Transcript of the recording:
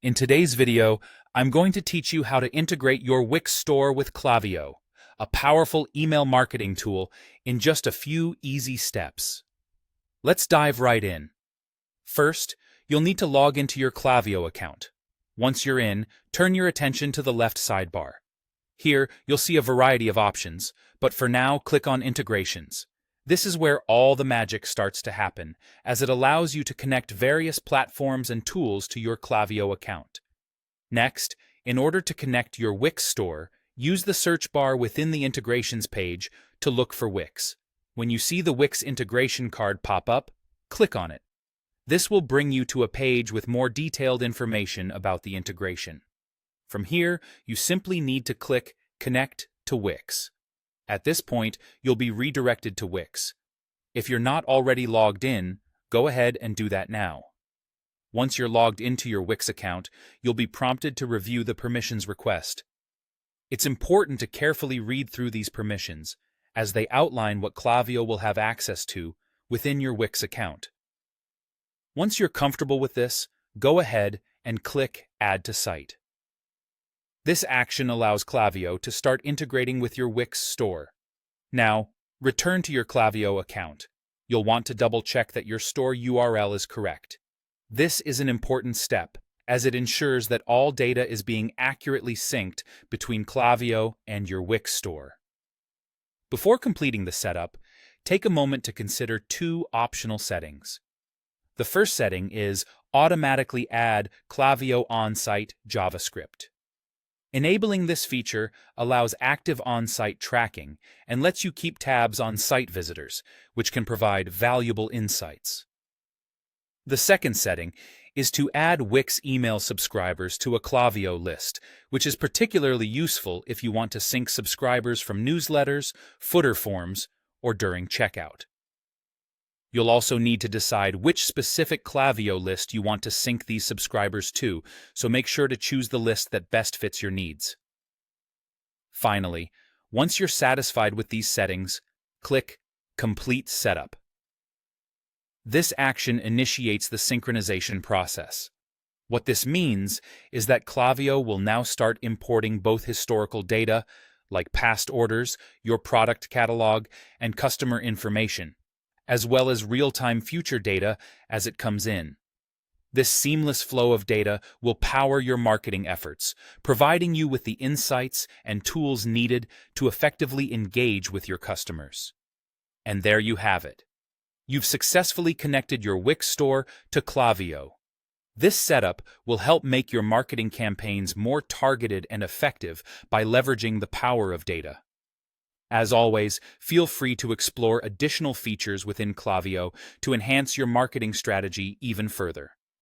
In today's video, I'm going to teach you how to integrate your Wix store with Klaviyo, a powerful email marketing tool, in just a few easy steps. Let's dive right in. First, you'll need to log into your Klaviyo account. Once you're in, turn your attention to the left sidebar. Here, you'll see a variety of options, but for now, click on Integrations. This is where all the magic starts to happen, as it allows you to connect various platforms and tools to your Klaviyo account. Next, in order to connect your Wix store, use the search bar within the Integrations page to look for Wix. When you see the Wix integration card pop up, click on it. This will bring you to a page with more detailed information about the integration. From here, you simply need to click Connect to Wix. At this point, you'll be redirected to Wix. If you're not already logged in, go ahead and do that now. Once you're logged into your Wix account, you'll be prompted to review the permissions request. It's important to carefully read through these permissions, as they outline what Klaviyo will have access to within your Wix account. Once you're comfortable with this, go ahead and click Add to Site. This action allows Klaviyo to start integrating with your Wix store. Now, return to your Klaviyo account. You'll want to double-check that your store URL is correct. This is an important step, as it ensures that all data is being accurately synced between Klaviyo and your Wix store. Before completing the setup, take a moment to consider two optional settings. The first setting is Automatically Add Klaviyo On-Site JavaScript. Enabling this feature allows active on-site tracking and lets you keep tabs on site visitors, which can provide valuable insights. The second setting is to add Wix email subscribers to a Klaviyo list, which is particularly useful if you want to sync subscribers from newsletters, footer forms, or during checkout. You'll also need to decide which specific Klaviyo list you want to sync these subscribers to, so make sure to choose the list that best fits your needs. Finally, once you're satisfied with these settings, click Complete Setup. This action initiates the synchronization process. What this means is that Klaviyo will now start importing both historical data, like past orders, your product catalog, and customer information, as well as real-time future data as it comes in. This seamless flow of data will power your marketing efforts, providing you with the insights and tools needed to effectively engage with your customers. And there you have it. You've successfully connected your Wix store to Klaviyo. This setup will help make your marketing campaigns more targeted and effective by leveraging the power of data. As always, feel free to explore additional features within Klaviyo to enhance your marketing strategy even further.